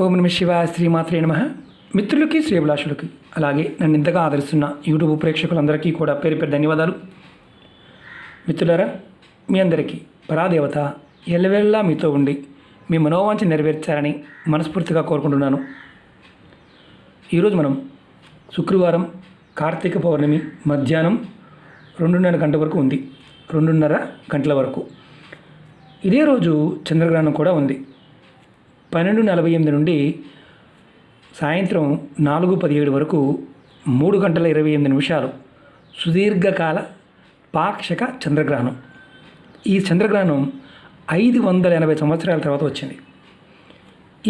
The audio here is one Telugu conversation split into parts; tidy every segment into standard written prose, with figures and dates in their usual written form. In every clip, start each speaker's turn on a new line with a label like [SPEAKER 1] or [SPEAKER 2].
[SPEAKER 1] ఓం నమ శివాయ, శ్రీమాత్రే నమః. మిత్రులకి, శ్రేభిలాషులకి, అలాగే నన్ను ఇంతగా ఆదరిస్తున్న యూట్యూబ్ ప్రేక్షకులందరికీ కూడా పేరు పేరు ధన్యవాదాలు. మిత్రులారా, మీ అందరికీ పరాదేవత ఎల్లవేళలా మీతో ఉండి మీ మనోవాంఛ నెరవేర్చారని మనస్ఫూర్తిగా కోరుకుంటున్నాను. ఈరోజు మనం శుక్రవారం కార్తీక పౌర్ణమి మధ్యాహ్నం 2:30 గంట వరకు ఉంది. 2:30 గంటల వరకు ఇదే రోజు చంద్రగ్రహణం కూడా ఉంది. 12:48 నుండి సాయంత్రం 4:17 వరకు 3 గంటల 28 నిమిషాలు సుదీర్ఘకాల పాక్షిక చంద్రగ్రహణం. ఈ చంద్రగ్రహణం 580 సంవత్సరాల తర్వాత వచ్చింది.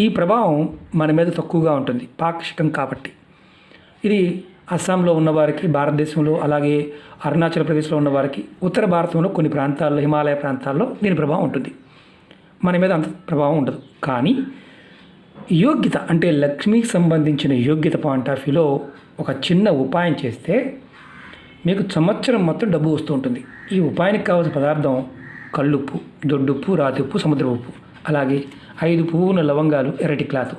[SPEAKER 1] ఈ ప్రభావం మన మీద తక్కువగా ఉంటుంది, పాక్షికం కాబట్టి. ఇది అస్సాంలో ఉన్నవారికి, భారతదేశంలో, అలాగే అరుణాచల్ ప్రదేశ్లో ఉన్నవారికి, ఉత్తర భారతంలో కొన్ని ప్రాంతాల్లో, హిమాలయ ప్రాంతాల్లో దీని ప్రభావం ఉంటుంది. మన మీద అంత ప్రభావం ఉండదు. కానీ యోగ్యత అంటే లక్ష్మికి సంబంధించిన యోగ్యత పాయింట్ ఆఫ్ వ్యూలో ఒక చిన్న ఉపాయం చేస్తే మీకు సంవత్సరం మొత్తం డబ్బు వస్తూ ఉంటుంది. ఈ ఉపాయానికి కావాల్సిన పదార్థం కల్లుప్పు, దొడ్డుప్పు, రాతిప్పు, సముద్ర ఉప్పు, అలాగే 5 పువ్వుల లవంగాలు, ఎర్రటి క్లాత్.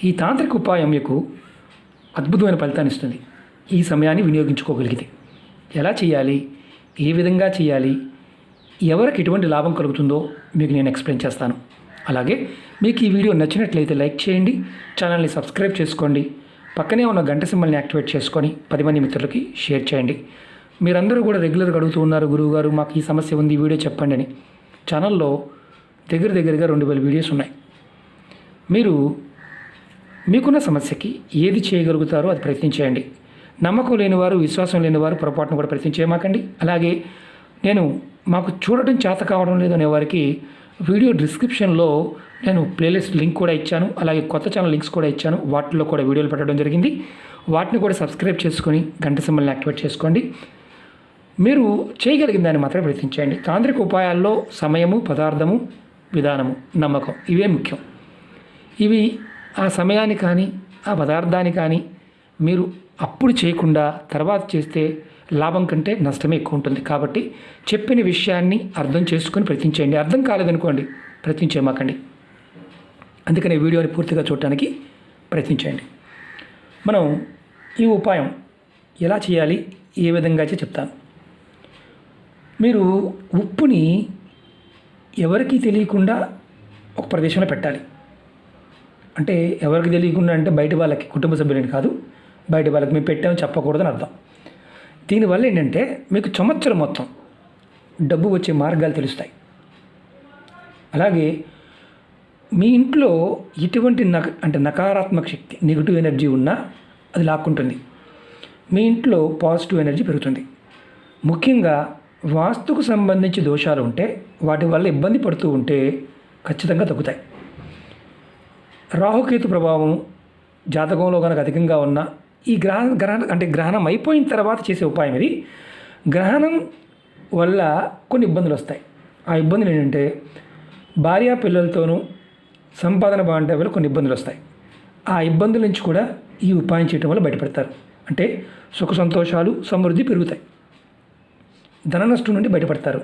[SPEAKER 1] ఈ తాంత్రిక ఉపాయం మీకు అద్భుతమైన ఫలితాన్ని ఇస్తుంది ఈ సమయాన్ని వినియోగించుకోగలిగితే. ఎలా చేయాలి, ఏ విధంగా చేయాలి, ఎవరికి ఎటువంటి లాభం కలుగుతుందో మీకు నేను ఎక్స్ప్లెయిన్ చేస్తాను. అలాగే మీకు ఈ వీడియో నచ్చినట్లయితే లైక్ చేయండి, ఛానల్ని సబ్స్క్రైబ్ చేసుకోండి, పక్కనే ఉన్న గంట సింబల్ని యాక్టివేట్ చేసుకొని 10 మంది మిత్రులకి షేర్ చేయండి. మీరందరూ కూడా రెగ్యులర్గా అడుగుతూ ఉన్నారు, గురువుగారు మాకు ఈ సమస్య ఉంది, ఈ వీడియో చెప్పండి అని. ఛానల్లో దగ్గరగా 2000 వీడియోస్ ఉన్నాయి. మీరు మీకున్న సమస్యకి ఏది చేయగలుగుతారో అది ప్రయత్నించేయండి. నమ్మకం లేనివారు, విశ్వాసం లేనివారు పొరపాటును కూడా ప్రయత్నం చేయమాకండి. అలాగే నేను మాకు చూడటం చేత కావడం లేదు అనే వారికి వీడియో డిస్క్రిప్షన్లో నేను ప్లేలిస్ట్ లింక్ కూడా ఇచ్చాను, అలాగే కొత్త ఛానల్ లింక్స్ కూడా ఇచ్చాను. వాటిలో కూడా వీడియోలు పెట్టడం జరిగింది. వాటిని కూడా సబ్స్క్రైబ్ చేసుకొని గంట సింబల్ని యాక్టివేట్ చేసుకోండి. మీరు చేయగలిగిన దాన్ని మాత్రమే ప్రయత్నించండి. తాంత్రిక ఉపాయాల్లో సమయము, పదార్థము, విధానము, నమ్మకం ఇవే ముఖ్యం. ఇవి ఆ సమయాన్ని కానీ ఆ పదార్థాన్ని కానీ మీరు అప్పుడు చేయకుండా తర్వాత చేస్తే లాభం కంటే నష్టమే ఎక్కువ ఉంటుంది. కాబట్టి చెప్పిన విషయాన్ని అర్థం చేసుకొని ప్రయత్నించండి. అర్థం కాలేదనుకోండి, ప్రయత్నించేమాకండి. అందుకని వీడియోని పూర్తిగా చూడటానికి ప్రయత్నించండి. మనం ఈ ఉపాయం ఎలా చేయాలి, ఏ విధంగా చెప్తాను. మీరు ఉప్పుని ఎవరికీ తెలియకుండా ఒక ప్రదేశంలో పెట్టాలి. అంటే ఎవరికి తెలియకుండా అంటే బయట వాళ్ళకి, కుటుంబ సభ్యులని కాదు, బయట వాళ్ళకి మేము పెట్టామని చెప్పకూడదని అర్థం. దీనివల్ల ఏంటంటే మీకు సంవత్సరం మొత్తం డబ్బు వచ్చే మార్గాలు తెలుస్తాయి. అలాగే మీ ఇంట్లో ఎటువంటి నకారాత్మక శక్తి, నెగిటివ్ ఎనర్జీ ఉన్నా అది లాక్కుంటుంది. మీ ఇంట్లో పాజిటివ్ ఎనర్జీ పెరుగుతుంది. ముఖ్యంగా వాస్తుకు సంబంధించి దోషాలు ఉంటే, వాటి వల్ల ఇబ్బంది పడుతూ ఉంటే ఖచ్చితంగా తగ్గుతాయి. రాహుకేతు ప్రభావం జాతకంలో కనుక అధికంగా ఉన్న ఈ గ్రహణం అయిపోయిన తర్వాత చేసే ఉపాయం ఇది. గ్రహణం వల్ల కొన్ని ఇబ్బందులు వస్తాయి. ఆ ఇబ్బందులు ఏంటంటే భార్య పిల్లలతోనూ సంపాదన బాగుంటే వల్ల కొన్ని ఇబ్బందులు వస్తాయి. ఆ ఇబ్బందుల నుంచి కూడా ఈ ఉపాయం చేయడం వల్ల బయటపడతారు. అంటే సుఖ సంతోషాలు, సమృద్ధి పెరుగుతాయి. ధన నష్టం నుండి బయటపడతారు.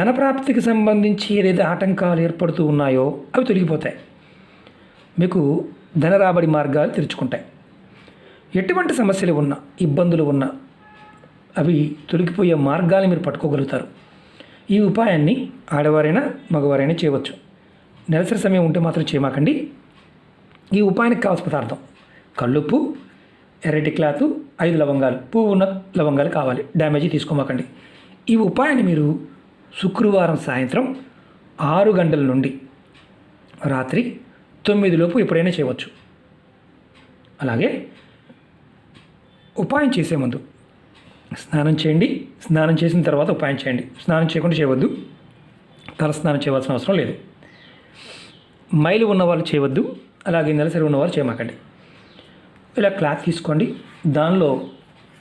[SPEAKER 1] ధన ప్రాప్తికి సంబంధించి ఏదైతే ఆటంకాలు ఏర్పడుతూ ఉన్నాయో అవి తొలగిపోతాయి. మీకు ధన రాబడి మార్గాలు తెరుచుకుంటాయి. ఎటువంటి సమస్యలు ఉన్నా, ఇబ్బందులు ఉన్నా అవి తొలగిపోయే మార్గాలు మీరు పట్టుకోగలుగుతారు. ఈ ఉపాయాన్ని ఆడవారైనా మగవారైనా చేయవచ్చు. నెలసరి సమయం ఉంటే మాత్రం చేయమాకండి. ఈ ఉపాయానికి కావాల్సిన పదార్థం కల్లుప్పు, ఎర్రటి క్లాత్, 5 లవంగాలు, పువ్వు ఉన్న లవంగాలు కావాలి. డ్యామేజీ తీసుకోమాకండి. ఈ ఉపాయాన్ని మీరు శుక్రవారం సాయంత్రం 6 గంటల నుండి రాత్రి 9 లోపు ఎప్పుడైనా చేయవచ్చు. అలాగే ఉపాయం చేసే ముందు స్నానం చేయండి. స్నానం చేసిన తర్వాత ఉపాయం చేయండి. స్నానం చేయకుండా చేయవద్దు. తల స్నానం చేయవలసిన అవసరం లేదు. మైలు ఉన్నవాళ్ళు చేయవద్దు. అలాగే నెలసరి ఉన్నవాళ్ళు చేయమాకండి. ఇలా క్లాత్ తీసుకోండి. దానిలో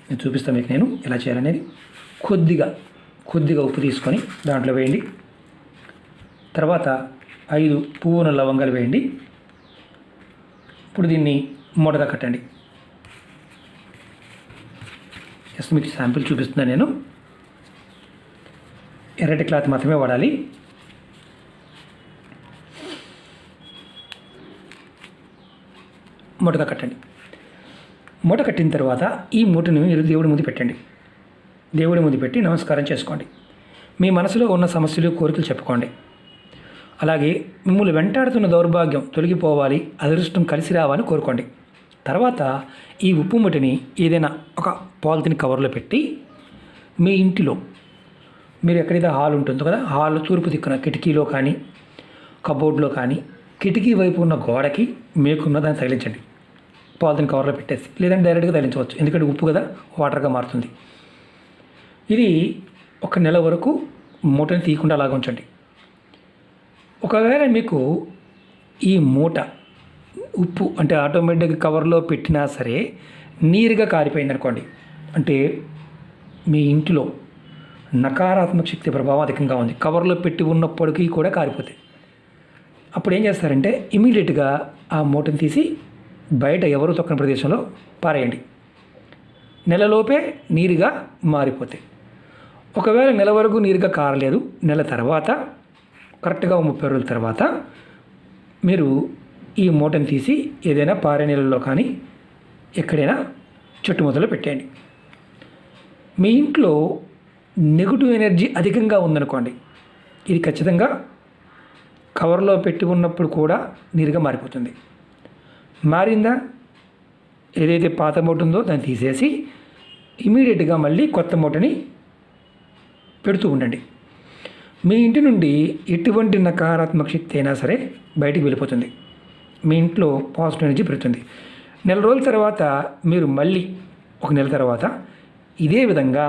[SPEAKER 1] నేను చూపిస్తాను మీకు నేను ఎలా చేయాలనేది. కొద్దిగా ఉప్పు తీసుకొని దాంట్లో వేయండి. తర్వాత 5 పువ్వున లవంగాలు వేయండి. ఇప్పుడు దీన్ని మూటగా కట్టండి. జస్ట్ మీకు శాంపిల్ చూపిస్తున్నాను నేను. ఎర్రటి క్లాత్ మాత్రమే వాడాలి. మూటగా కట్టండి. మూట కట్టిన తర్వాత ఈ మూటను మీరు దేవుడి ముందు పెట్టండి. దేవుడి ముందు పెట్టి నమస్కారం చేసుకోండి. మీ మనసులో ఉన్న సమస్యలు, కోరికలు చెప్పుకోండి. అలాగే మిమ్మల్ని వెంటాడుతున్న దౌర్భాగ్యం తొలగిపోవాలి, అదృష్టం కలిసి రావాలని కోరుకోండి. తర్వాత ఈ ఉప్పు మూటని ఏదైనా ఒక పాలిథిన్ కవర్లో పెట్టి మీ ఇంటిలో మీరు ఎక్కడైతే హాల్ ఉంటుందో కదా, హాల్ తూర్పు దిక్కున కిటికీలో కానీ కబోర్డ్లో కానీ కిటికీ వైపు ఉన్న గోడకి మీకున్న దాన్ని తగిలించండి. పాలిథిన్ కవర్లో పెట్టేసి, లేదంటే డైరెక్ట్గా తగిలించవచ్చు, ఎందుకంటే ఉప్పు కదా వాటర్గా మారుతుంది. ఇది ఒక నెల వరకు మూటని తీయకుండా అలాగ ఉంచండి. ఒకవేళ మీకు ఈ మూట ఉప్పు అంటే ఆటోమేటిక్గా కవర్లో పెట్టినా సరే నీరుగా కారిపోయింది అనుకోండి, అంటే మీ ఇంటిలో నకారాత్మక శక్తి ప్రభావం అధికంగా ఉంది, కవర్లో పెట్టి ఉన్నప్పటికీ కూడా కారిపోతాయి. అప్పుడు ఏం చేస్తారంటే ఇమీడియట్గా ఆ మూటను తీసి బయట ఎవరు తొక్కని ప్రదేశంలో పారేయండి. నెలలోపే నీరుగా మారిపోతాయి. ఒకవేళ నెల వరకు నీరుగా కారలేదు, నెల తర్వాత కరెక్ట్గా 30 రోజుల తర్వాత మీరు ఈ మూటను తీసి ఏదైనా పారే నీళ్ళలో కానీ ఎక్కడైనా చెట్టు మొదలు పెట్టేయండి. మీ ఇంట్లో నెగిటివ్ ఎనర్జీ అధికంగా ఉందనుకోండి, ఇది ఖచ్చితంగా కవర్లో పెట్టి ఉన్నప్పుడు కూడా నీరుగా మారిపోతుంది. మారిందా, ఏదైతే పాత మూట ఉందో దాన్ని తీసేసి ఇమీడియట్గా మళ్ళీ కొత్త మూటని పెడుతూ ఉండండి. మీ ఇంటి నుండి ఎటువంటి నకారాత్మక శక్తి అయినా సరే బయటికి వెళ్ళిపోతుంది. మీ ఇంట్లో పాజిటివ్ ఎనర్జీ పెరుగుతుంది. నెల రోజుల తర్వాత మీరు మళ్ళీ ఒక నెల తర్వాత ఇదే విధంగా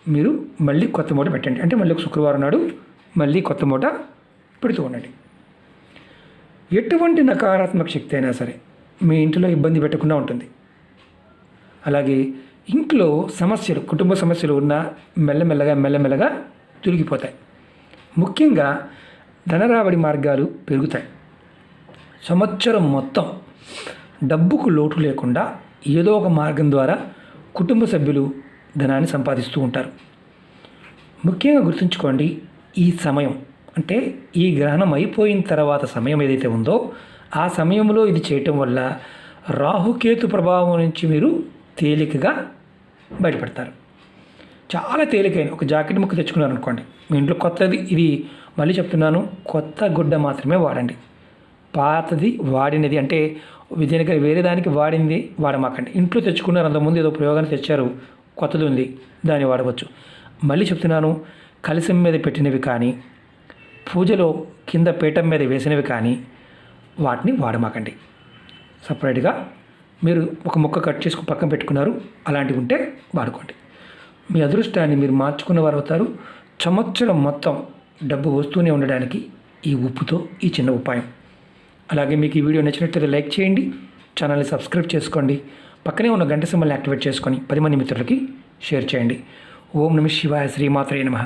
[SPEAKER 1] మీరు మళ్ళీ కొత్త మూట పెట్టండి. అంటే మళ్ళీ ఒక శుక్రవారం నాడు మళ్ళీ కొత్త మూట పెడుతూ ఉండండి. ఎటువంటి నకారాత్మక శక్తి అయినా సరే మీ ఇంట్లో ఇబ్బంది పెట్టకుండా ఉంటుంది. అలాగే ఇంట్లో సమస్యలు, కుటుంబ సమస్యలు ఉన్నా మెల్లమెల్లగా తొలగిపోతాయి. ముఖ్యంగా ధనరాబడి మార్గాలు పెరుగుతాయి. సంవత్సరం మొత్తం డబ్బుకు లోటు లేకుండా ఏదో ఒక మార్గం ద్వారా కుటుంబ సభ్యులు ధనాన్ని సంపాదిస్తూ ఉంటారు. ముఖ్యంగా గుర్తుంచుకోండి, ఈ సమయం అంటే ఈ గ్రహణం అయిపోయిన తర్వాత సమయం ఏదైతే ఉందో ఆ సమయంలో ఇది చేయటం వల్ల రాహుకేతు ప్రభావం నుంచి మీరు తేలికగా బయటపడతారు. చాలా తేలికైన ఒక జాకెట్ ముక్క తెచ్చుకున్నారనుకోండి, మీ ఇంట్లో కొత్తది, ఇది మళ్ళీ చెప్తున్నాను, కొత్త గుడ్డ మాత్రమే వాడండి. పాతది వాడినది అంటే దీనికి వేరే దానికి వాడింది వాడమాకండి. ఇంట్లో తెచ్చుకున్నారు, అంతకుముందు ఏదో ప్రయోగాన్ని తెచ్చారు, కొత్తది ఉంది, దాన్ని వాడవచ్చు. మళ్ళీ చెప్తున్నాను, కలశం మీద పెట్టినవి కానీ పూజలో కింద పీఠం మీద వేసినవి కానీ వాటిని వాడమాకండి. సపరేట్గా మీరు ఒక ముక్క కట్ చేసుకుని పక్కన పెట్టుకున్నారు, అలాంటివి ఉంటే వాడుకోండి. మీ అదృష్టాన్ని మీరు మార్చుకున్న వారు అవుతారు. సంవత్సరం మొత్తం డబ్బు వస్తూనే ఉండడానికి ఈ ఉప్పుతో ఈ చిన్న ఉపాయం. అలాగే మీకు ఈ వీడియో నచ్చినట్లయితే లైక్ చేయండి, ఛానల్ని సబ్స్క్రైబ్ చేసుకోండి, పక్కనే ఉన్న గంట సింబల్ని యాక్టివేట్ చేసుకొని 10 మంది మిత్రులకి షేర్ చేయండి. ఓం నమః శివాయ, శ్రీమాత్రే నమః.